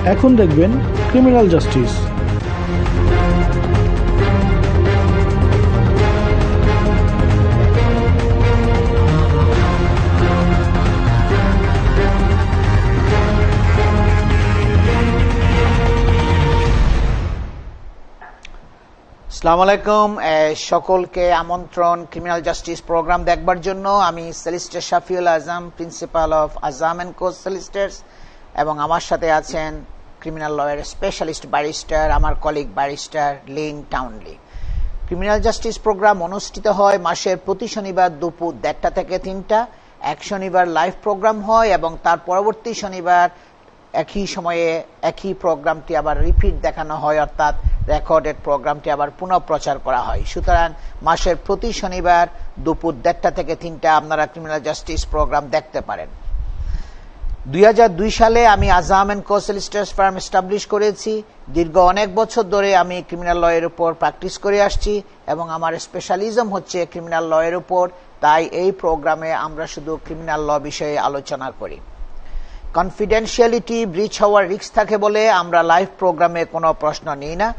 এখন দেখবেন criminal justice. আসসালামু আলাইকুম, সকলকে আমন্ত্রণ ক্রিমিনাল জাস্টিস প্রোগ্রাম দেখবার জন্য। আমি solicitor Shafiul Azam, principal of Azam and co solicitors, এবং আমার সাথে আছেন ক্রিমিনাল লয়ের স্পেশালিস্ট ব্যারিস্টার, আমার colleague barrister Lynn Townley. Criminal justice programme অনুষ্ঠিত হয় মাসের প্রতি শনিবার দুপুর 1টা থেকে 3টা। এক শনিবার লাইভ প্রোগ্রাম হয় এবং তার পরবর্তী শনিবার একই সময়ে একই প্রোগ্রামটি আবার রিপিট দেখানো হয়, অর্থাৎ রেকর্ডেড প্রোগ্রামটি আবার পুনঃপ্রচার করা হয়। সুতরাং মাসের প্রতি শনিবার দুপুর 1টা থেকে 3টা আপনারা ক্রিমিনাল জাস্টিস প্রোগ্রাম দেখতে পারেন। 2002 সালে আমি আজম এন্ড কো সলিসিটরস ফার্ম এস্টাবলিশ করেছি। দীর্ঘ অনেক বছর ধরে আমি ক্রিমিনাল লয়ের উপর প্র্যাকটিস করে আসছি এবং আমার স্পেশালিজম হচ্ছে ক্রিমিনাল লয়ের উপর। তাই এই প্রোগ্রামে আমরা শুধু ক্রিমিনাল ল বিষয়ে আলোচনা করি। কনফিডেন্সিয়ালিটি ব্রিচ হওয়ার রিস্ক থাকে বলে আমরা লাইভ প্রোগ্রামে কোনো প্রশ্ন নিই না।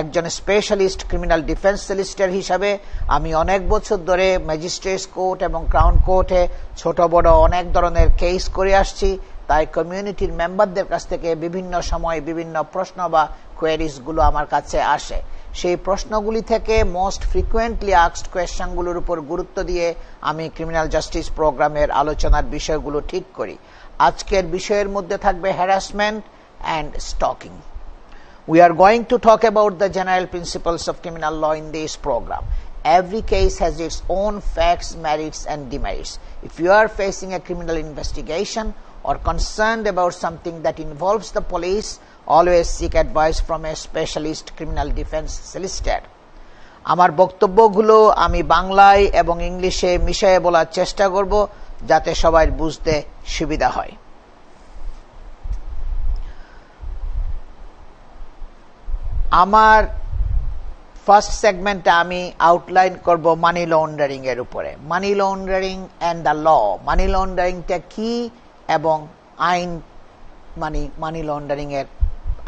একজন স্পেশালিস্ট ক্রিমিনাল ডিফেন্স সলিসিটর হিসাবে আমি অনেক বছর ধরে ম্যাজিস্ট্রেটস কোর্ট এবং ক্রাউন কোর্টে ছোট বড় অনেক ধরনের কেস করে আসছি। তাই কমিউনিটির মেম্বারদের কাছ থেকে বিভিন্ন সময় বিভিন্ন প্রশ্ন বা কোয়েরিজগুলো আমার কাছে আসে। সেই প্রশ্নগুলি থেকে মোস্ট ফ্রিকুয়েন্টলি আস্কড কোয়েশ্চনগুলোর উপর গুরুত্ব দিয়ে আমি ক্রিমিনাল জাস্টিস প্রোগ্রামের আলোচনার বিষয়গুলো ঠিক করি। আজকের বিষয়ের মধ্যে থাকবে harassment and stocking. We are going to talk about the general principles of criminal law in this program. Every case has its own facts, merits and demerits. If you are facing a criminal investigation or concerned about something that involves the police, always seek advice from a specialist criminal defense solicitor. আমার বক্তব্যগুলো আমি বাংলায় এবং ইংলিশে মিশিয়ে বলার চেষ্টা করব যাতে সবাই বুঝতে সুবিধা হয়। আমার ফার্স্ট সেগমেন্টে আমি আউটলাইন করব মানি লন্ডারিং এর উপরে। Money laundering and the law. Money লন্ডারিংটা কি এবং আইন, মানি লন্ডারিং এর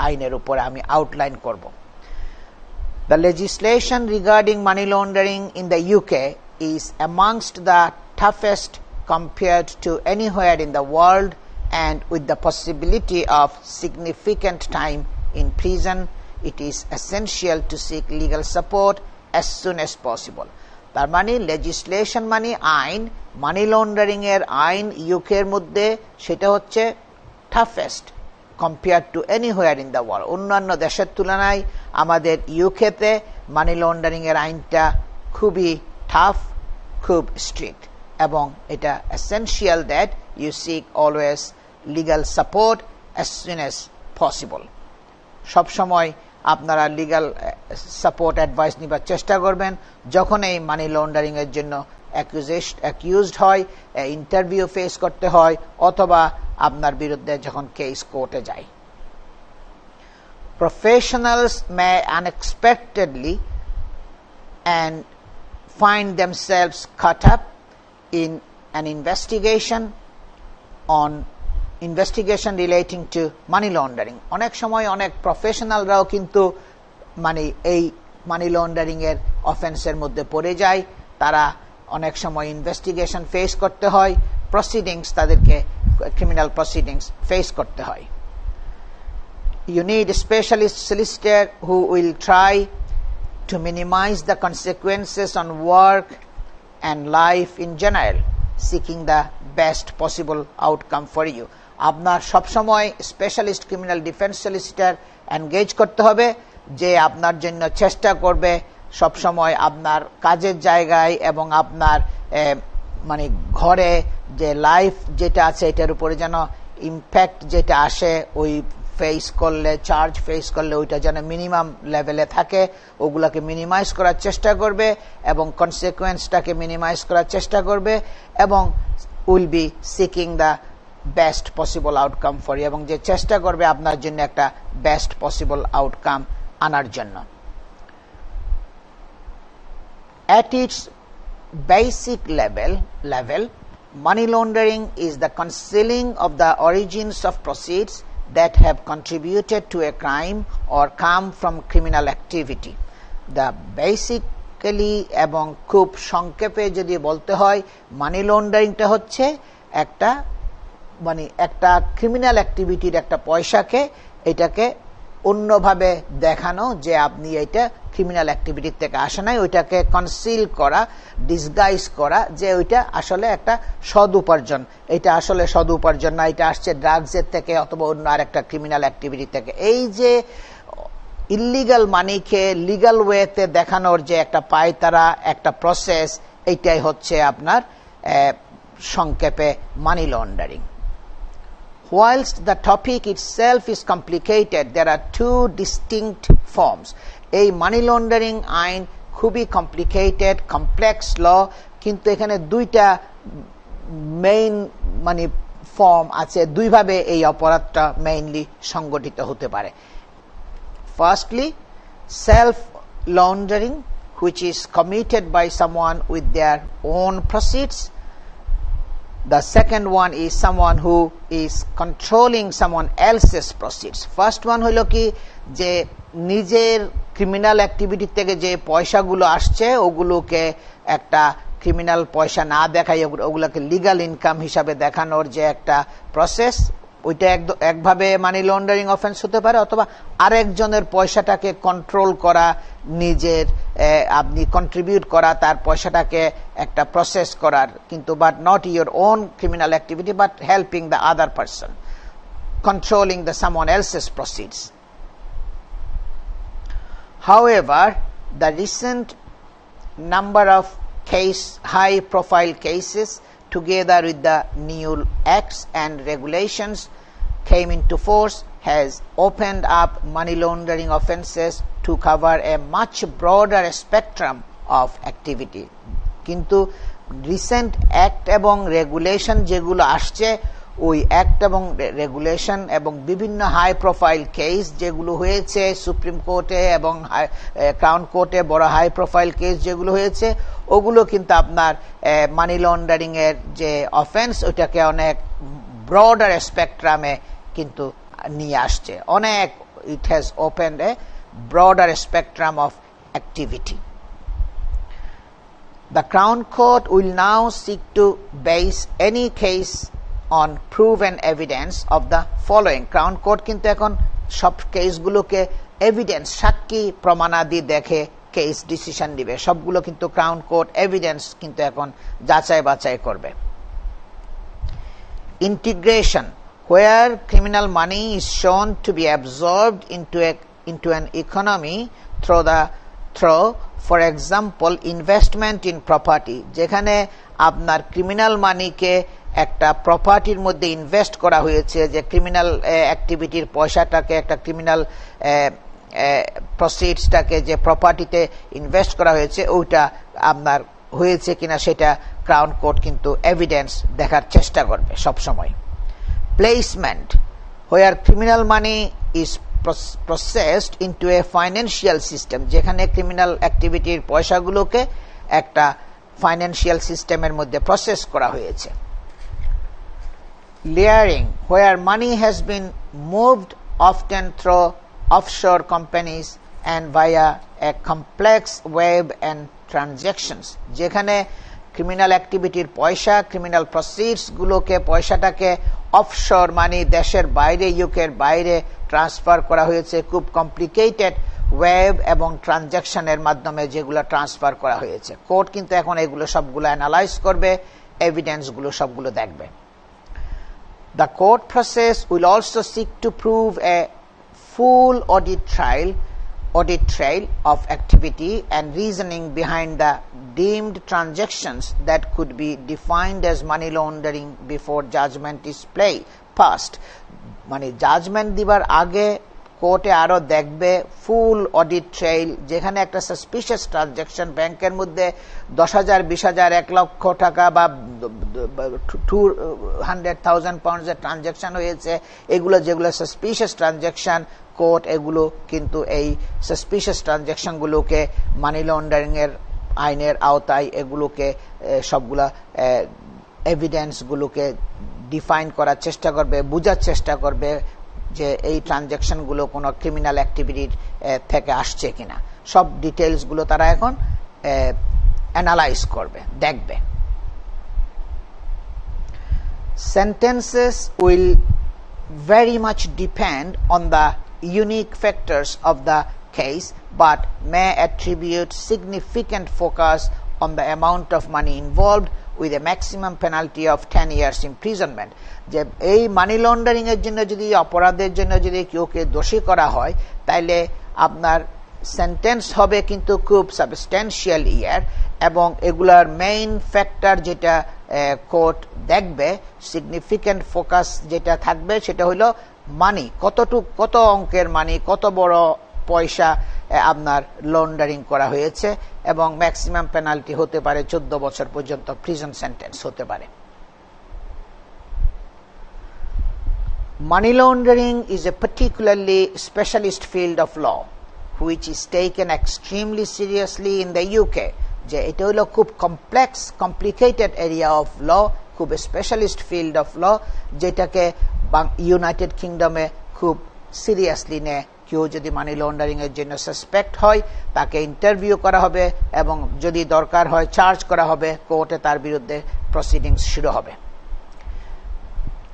আইনের উপরে আমি আউটলাইন করব। The legislation regarding money laundering in the UK is amongst the toughest compared to anywhere in the world, and with the possibility of significant time in prison, it is essential to seek legal support as soon as possible. তার মানে legislation মানে আইন, মানি laundering এর আইন UK এর মধ্যে সেটা হচ্ছে toughest compare to anywhere in the world. অন্যান্য দেশের তুলনায় আমাদের ইউকেতে মানি লন্ডারিং এর আইনটা খুবই টাফ, খুব স্ট্রিক্ট, এবং এটা essential that you seek always legal support as soon as possible. সবসময় আপনারা লিগাল সাপোর্ট অ্যাডভাইস নেবার চেষ্টা করবেন যখন এই মানি লন্ডারিং এর জন্য অ্যাকিউজড হয়, ইন্টারভিউ ফেস করতে হয়, অথবা আপনার বিরুদ্ধে যখন কেস কোর্টে যায়। Professionals May unexpectedly and find themselves caught up in an investigation relating to money laundering. অনেক সময় অনেক প্রফেশনালরাও কিন্তু এই মানি লন্ডারিং এর অফেন্সের মধ্যে পড়ে যায়। তারা অনেক সময় ইনভেস্টিগেশন ফেস করতে হয়, প্রসিডিংস, তাদেরকে ক্রিমিনাল প্রসিডিংস ফেস করতে হয়। You need a specialist solicitor who will try to minimize the consequences on work and life in general, seeking the best possible outcome for you. আপনার সবসময় specialist criminal defence solicitor engage করতে হবে, যে আপনার জন্য চেষ্টা করবে সবসময় আপনার কাজের জায়গায় এবং আপনার ঘরে যে লাইফ যেটা আছে এটার উপরে যেন ইম্প্যাক্ট যেটা আসে ওই চার্জ ফেস করলে ওইটা যেন মিনিমাম লেভেলে থাকে, ওগুলাকে মিনিমাইজ করার চেষ্টা করবে এবং কনসিকুয়েন্সটাকে মিনিমাইজ করার চেষ্টা করবে, এবং will be seeking the best possible outcome for you, এবং যে চেষ্টা করবে আপনার জন্য একটা বেস্ট পসিবল আউটকাম আনার জন্য। At its basic level, money laundering is the concealing of the origins of proceeds that have contributed to a crime or come from criminal activity. The basically এবং খুব সংক্ষেপে যদি বলতে হয় মানি লন্ডারিংটা হচ্ছে একটা একটা ক্রিমিনাল অ্যাক্টিভিটির একটা পয়সাকে এটাকে অন্যভাবে দেখানো যে আপনি এটা ক্রিমিনাল অ্যাক্টিভিটি থেকে আসে নাই, ওইটাকে কনসিল করা, ডিসগাইজ করা যে ওইটা আসলে একটা সদ উপার্জন, এটা আসলে সদ উপার্জন না, এটা আসছে ড্রাগসের থেকে অথবা অন্য আর একটা ক্রিমিনাল অ্যাক্টিভিটি থেকে। এই যে ইল্লিগাল মানিকে লিগাল ওয়েতে দেখানোর যে একটা পায়তারা, একটা প্রসেস, এইটাই হচ্ছে আপনার সংক্ষেপে money laundering. Whilst the topic itself is complicated, there are two distinct forms. এই মানি লন্ডারিং আইন খুবই কমপ্লিকেটেড, কমপ্লেক্স ল, কিন্তু এখানে দুইটা মেইন ফর্ম আছে, দুইভাবে এই অপরাধটা মেইনলি সংগঠিত হতে পারে। Firstly, self laundering, which is committed by someone with their own proceeds. The second one is someone who is controlling someone else's proceeds. First one হলো কি যে নিজের ক্রিমিনাল অ্যাক্টিভিটি থেকে যে পয়সাগুলো আসছে ওগুলোকে একটা ক্রিমিনাল পয়সা না দেখাই ওগুলোকে লিগাল ইনকাম হিসাবে দেখানোর যে একটা প্রসেস, ওইটা একভাবে মানি লন্ডারিং অফেন্স হতে পারে, অথবা আরেকজনের পয়সাটাকে কন্ট্রোল করা, নিজের আপনি কন্ট্রিবিউট করা তার পয়সাটাকে একটা প্রসেস করার, কিন্তু but not your own criminal activity but helping the other person, controlling the someone else's proceeds. However, the recent number of high profile cases together with the new acts and regulations came into force has opened up money laundering offences to cover a much broader spectrum of activity. কিন্তু recent act এবং regulation যেগুলো আসছে, ওই act এবং regulation এবং বিভিন্ন high profile case যেগুলো হয়েছে সুপ্রিম কোর্টে এবং ক্রাউন কোর্টে, বড় হাই প্রোফাইল কেস যেগুলো হয়েছে, ওগুলো কিন্তু আপনার মানি লন্ডারিং এর যে অফেন্স ওইটাকে অনেক ব্রডার স্পেকট্রামে কিন্তু নিয়ে আসছে, অনেক it has opened A broader spectrum of activity. The Crown Court will now seek to base any case on proven evidence of the following. Crown Court কিন্তু এখন সব কেসগুলোকে এভিডেন্স, সাক্ষী প্রমাণাদি দেখে কেস ডিসিশন দিবে, সবগুলো কিন্তু ক্রাউন কোর্ট এভিডেন্স কিন্তু এখন যাচাই বাছাই করবে। Integration, where criminal money is shown to be absorbed into an economy through for example investment in property, যেখানে আপনার ক্রিমিনাল মানিকে একটা প্রপার্টির মধ্যে ইনভেস্ট করা হয়েছে, যে ক্রিমিনাল অ্যাক্টিভিটির পয়সাটাকে একটা ক্রিমিনাল প্রসিডসটাকে যে প্রপার্টিতে ইনভেস্ট করা হয়েছে ওইটা আপনার হয়েছে কিনা সেটা ক্রাউন কোর্ট কিন্তু এভিডেন্স দেখার চেষ্টা করবে সব সময়। Placement, where criminal money is processed into a financial system, যেখানে ক্রিমিনাল অ্যাক্টিভিটির পয়সাগুলোকে একটা ফাইন্যান্সিয়াল সিস্টেমের মধ্যে প্রসেস করা হয়েছে। Layering, where money has been moved often through offshore companies and via a complex web and transactions, যেখানে ক্রিমিনাল অ্যাক্টিভিটির পয়সা, criminal proceeds গুলোকে পয়সাটাকে offshore মানি দেশের বাইরে, ইউকের বাইরে ট্রান্সফার করা হয়েছে, খুব কমপ্লিকেটেড ওয়েব এবং ট্রানজাকশনের মাধ্যমে যেগুলো ট্রান্সফার করা হয়েছে। কোর্ট কিন্তু এখন এগুলো সবগুলো অ্যানালাইজ করবে, এভিডেন্সগুলো সবগুলো দেখবে। The court process will also seek to prove a full audit trail of activity and reasoning behind the deemed transactions that could be defined as money laundering before judgment is passed. মানে judgement দিবার আগে কোর্টে আরো দেখবে ফুল audit trail, যেখানে একটা suspicious transaction ব্যাংকের মধ্যে 10,000, 20,000, 1 লক্ষ টাকা বা 200,000 পাউন্ডসের ট্রানজাকশন হয়েছে, এগুলো যেগুলো সাসপিশিয়াস ট্রানজাকশন, কোর্ট এগুলো কিন্তু এই সাসপিশিয়াস ট্রানজাকশনগুলোকে মানি লন্ডারিং এর আইনের আওতায় এগুলোকে সবগুলা এভিডেন্সগুলোকে ডিফাইন করার চেষ্টা করবে, বোঝার চেষ্টা করবে, যে এই ট্রানজ্যাকশনগুলো কোনো ক্রিমিনাল অ্যাক্টিভিটির থেকে আসছে কিনা। সব ডিটেইলসগুলো তারা এখন অ্যানালাইজ করবে, দেখবে। Sentences will very much depend on the unique factors of the case, but may attribute significant focus on the amount of money involved with a maximum penalty of 10 years imprisonment. যে এই মানি laundering এর জন্য যদি অপরাধের জন্য যদি কেউকে দোষী করা হয় তাইলে আপনার সেন্টেন্স হবে কিন্তু খুব সাবস্ট্যান্সিয়াল ইয়ার, এবং এগুলার মেইন ফ্যাক্টর যেটা কোর্ট দেখবে, সিগনিফিক্যান্ট ফোকাস যেটা থাকবে সেটা হলো মানি, কত অঙ্কের মানি, কত বড় পয়সা আপনার লন্ডারিং করা হয়েছে, এবং ম্যাক্সিমাম পেনাল্টি হতে পারে 14 বছর পর্যন্ত প্রিজন সেন্টেন্স হতে পারে। Money laundering is a particularly specialist field of law which is taken extremely seriously in the UK. যে এটা হলো খুব complex, complicated area of law, খুব স্পেশালিস্ট ফিল্ড অফ ল, যেটাকে ইউনাইটেড কিংডমে খুব সিরিয়াসলি নেয়। কেউ যদি মানি লন্ডারিং এর জন্য সাসপেক্ট হয় তাকে ইন্টারভিউ করা হবে, এবং যদি দরকার হয় চার্জ করা হবে, কোর্টে তার বিরুদ্ধে প্রসিডিংস শুরু হবে।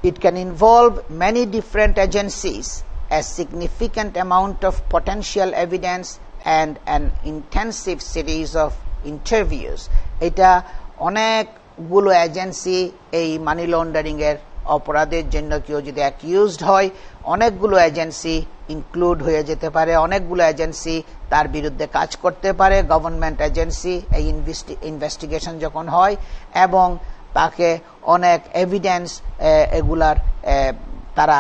It can involve many different agencies, a significant amount of potential evidence, and an intensive series of interviews. এটা অনেকগুলো এজেন্সি, এই মানি লন্ডারিং এর অপরাধের জন্য কেউ যদি অ্যাকিউজড হয় অনেকগুলো এজেন্সি ইনক্লুড হয়ে যেতে পারে, অনেকগুলো এজেন্সি তার বিরুদ্ধে কাজ করতে পারে, গভর্নমেন্ট এজেন্সি এই ইনভেস্টিগেশন যখন হয়, এবং তাকে অনেক এভিডেন্স এগুলার তারা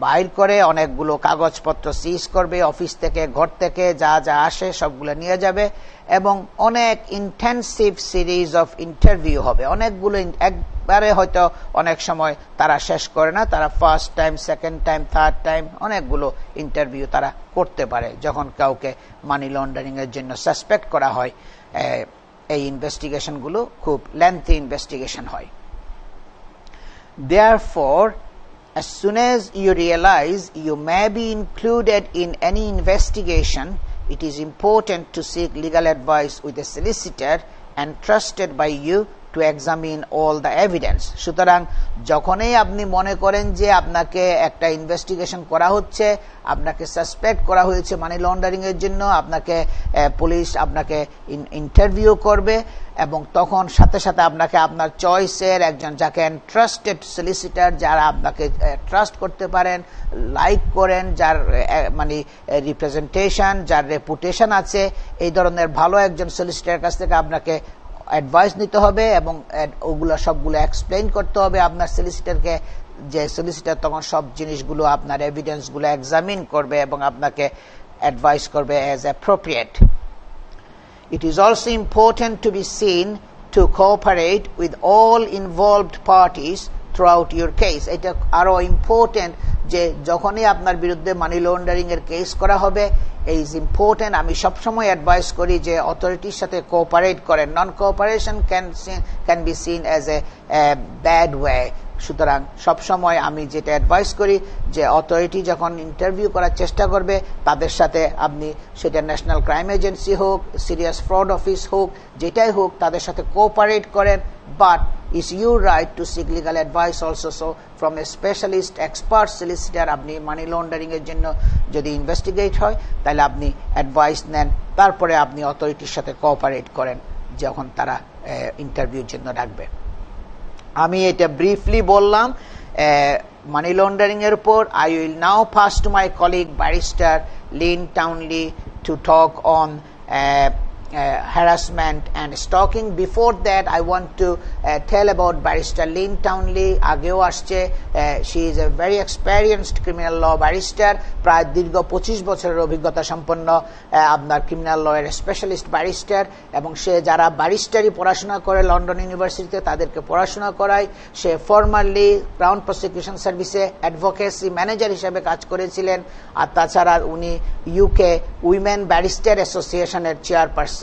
বাইর করে, অনেকগুলো কাগজপত্র সিজ করবে, অফিস থেকে ঘর থেকে যা যা আসে সবগুলো নিয়ে যাবে, এবং অনেক ইন্টেন্সিভ সিরিজ অফ ইন্টারভিউ হবে। অনেকগুলো একবারে হয়তো অনেক সময় তারা শেষ করে না, তারা first time, second time, third time অনেকগুলো ইন্টারভিউ তারা করতে পারে যখন কাউকে মানি লন্ডারিং এর জন্য সাসপেক্ট করা হয়। এই ইনভেস্টিগেশনগুলো খুব লেন্থি ইনভেস্টিগেশন হয়। Therefore, as soon as you realize you may be included in any investigation, it is important to seek legal advice with a solicitor entrusted by you to examine all the evidence. সুতরাং যখনই আপনি মনে করেন যে আপনাকে একটা investigation করা হচ্ছে, আপনাকে সাসপেক্ট করা হয়েছে মানি লন্ডারিং এর জন্য, আপনাকে পুলিশ আপনাকে ইন্টারভিউ করবে, এবং তখন সাথে সাথে আপনাকে আপনার চয়েসের একজন যাকে এন্ট্রাস্টেড সলিসিটার, যারা আপনাকে ট্রাস্ট করতে পারেন, লাইক করেন, যার মানে রিপ্রেজেন্টেশন, যার রেপুটেশন আছে, এই ধরনের ভালো একজন সলিসিটারের কাছ থেকে আপনাকে অ্যাডভাইস নিতে হবে, এবং ওগুলো সবগুলো এক্সপ্লেইন করতে হবে আপনার সলিসিটারকে, যে সলিসিটার তখন সব জিনিসগুলো আপনার এভিডেন্সগুলো এক্সামিন করবে এবং আপনাকে অ্যাডভাইস করবে as appropriate. It is also important to be seen to cooperate with all involved parties throughout your case. এটা আরো ইম্পর্টেন্ট যে যখনই আপনার বিরুদ্ধে মানি লন্ডারিং এর কেস করা হবে, ইজ ইম্পর্টেন্ট, আমি সবসময় অ্যাডভাইস করি যে অথরিটির সাথে কোঅপারেট করেন। Non cooperation can be seen as a bad way. সুতরাং সবসময় আমি যেটা অ্যাডভাইস করি যে অথরিটি যখন ইন্টারভিউ করার চেষ্টা করবে তাদের সাথে আপনি, সেটা ন্যাশনাল ক্রাইম এজেন্সি হোক, সিরিয়াস ফ্রড অফিস হোক, যেটাই হোক, তাদের সাথে কোঅপারেট করেন। But it's your right to seek legal advice also. So from a specialist expert solicitor আপনি মানি লন্ডারিং এর জন্য যদি ইনভেস্টিগেট হয় তাহলে আপনি অ্যাডভাইস নেন, তারপরে আপনি অথরিটির সাথে কোঅপারেট করেন যখন তারা ইন্টারভিউর জন্য ডাকবে। আমি এটা ব্রিফলি বললাম মানি লন্ডারিং এর উপর। I will now pass to my colleague barrister Lynn Townley to talk on harassment and stalking. Before that, I want to tell about Barrister Lynn Townley. আগেও আসছে, she is a very experienced criminal law barrister, প্রায় দীর্ঘ 25 বছরের অভিজ্ঞতা সম্পন্ন আপনার criminal লয়ের specialist barrister, এবং সে যারা ব্যারিস্টারি পড়াশোনা করে লন্ডন ইউনিভার্সিটিতে তাদেরকে পড়াশোনা করায়। সে ফর্মালি ক্রাউন প্রসিকিউশন সার্ভিসে অ্যাডভোকেসি ম্যানেজার হিসেবে কাজ করেছিলেন, আর তাছাড়া উনি ইউকে উইমেন ব্যারিস্টার অ্যাসোসিয়েশনের chairperson.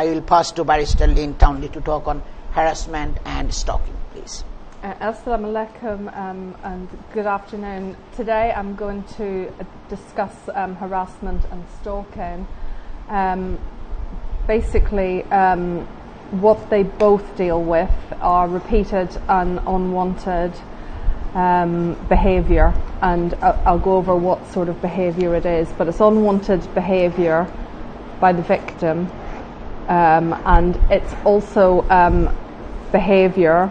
I will pass to Barrister Lynn Townley to talk on harassment and stalking, please. Assalamu alaikum and good afternoon. Today I'm going to discuss harassment and stalking. Basically, what they both deal with are repeated and unwanted behaviour, and I'll go over what sort of behaviour it is, but it's unwanted behaviour by the victim, and it's also behaviour,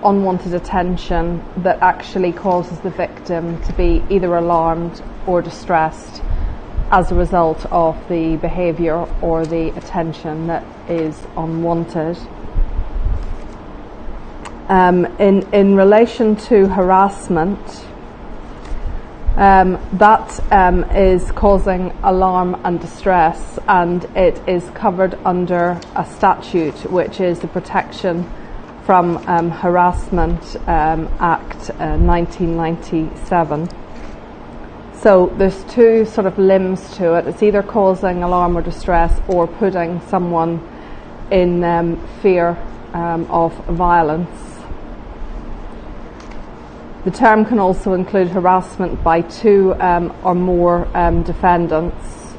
unwanted attention that actually causes the victim to be either alarmed or distressed as a result of the behaviour or the attention that is unwanted. In relation to harassment, that is causing alarm and distress, and it is covered under a statute which is the Protection from Harassment Act 1997. So there's two sort of limbs to it. It's either causing alarm or distress or putting someone in fear of violence. The term can also include harassment by two or more defendants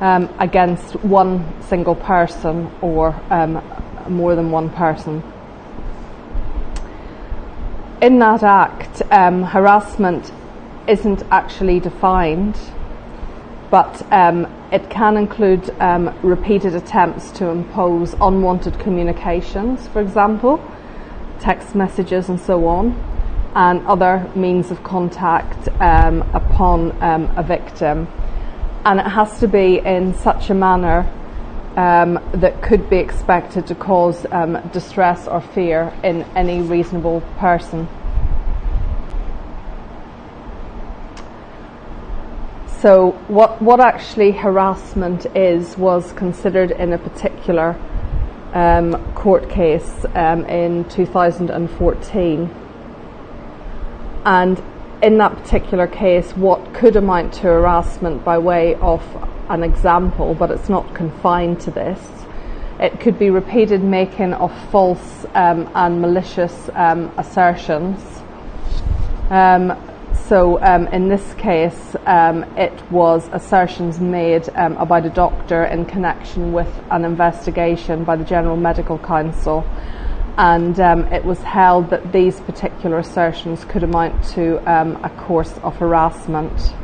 against one single person or more than one person. In that act, harassment isn't actually defined, but it can include repeated attempts to impose unwanted communications, for example, text messages and so on, and other means of contact upon a victim. And it has to be in such a manner that could be expected to cause distress or fear in any reasonable person. So what actually harassment is was considered in a particular court case in 2014. And in that particular case, what could amount to harassment by way of an example, but it's not confined to this. It could be repeated making of false and malicious assertions. So in this case, it was assertions made about a doctor in connection with an investigation by the General Medical Council, and it was held that these particular assertions could amount to a course of harassment.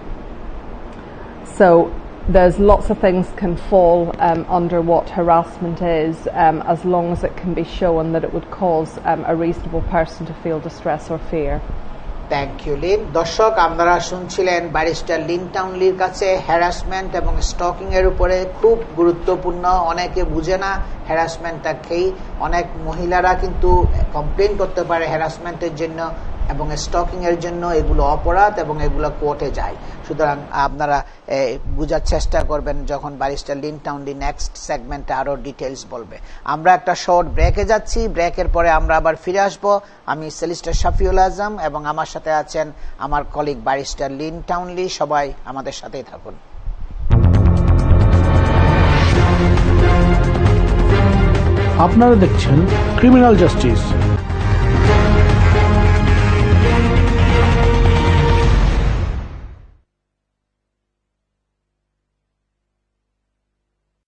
So there's lots of things can fall under what harassment is, as long as it can be shown that it would cause a reasonable person to feel distress or fear. Thank you Lynn. দর্শক, আপনারা শুনছিলেন barrister Lin টাউনলির কাছে harassment এবং stocking এর উপরে খুব গুরুত্বপূর্ণ। অনেকে বুঝে না হ্যারাসমেন্টটা কি। অনেক মহিলারা কিন্তু কমপ্লেন করতে পারে হ্যারাসমেন্টের জন্য এবং স্টকিং এর জন্য। এগুলো অপরাধ এবং এগুলো কোর্টে যায়। সুতরাং আপনারা বোঝার চেষ্টা করবেন যখন ব্যারিস্টার লিন টাউনলি নেক্সট সেগমেন্টে আরো ডিটেইলস বলবে। আমরা একটা শর্ট ব্রেকে যাচ্ছি। ব্রেকের পরে আমরা আবার ফিরে আসব। আমি সেলিস্টার শাফিউল আজম এবং আমার সাথে আছেন আমার কলিগ ব্যারিস্টার লিন টাউনলি। সবাই আমাদের সাথেই থাকুন। আপনারা দেখছেন ক্রিমিনাল জাস্টিস।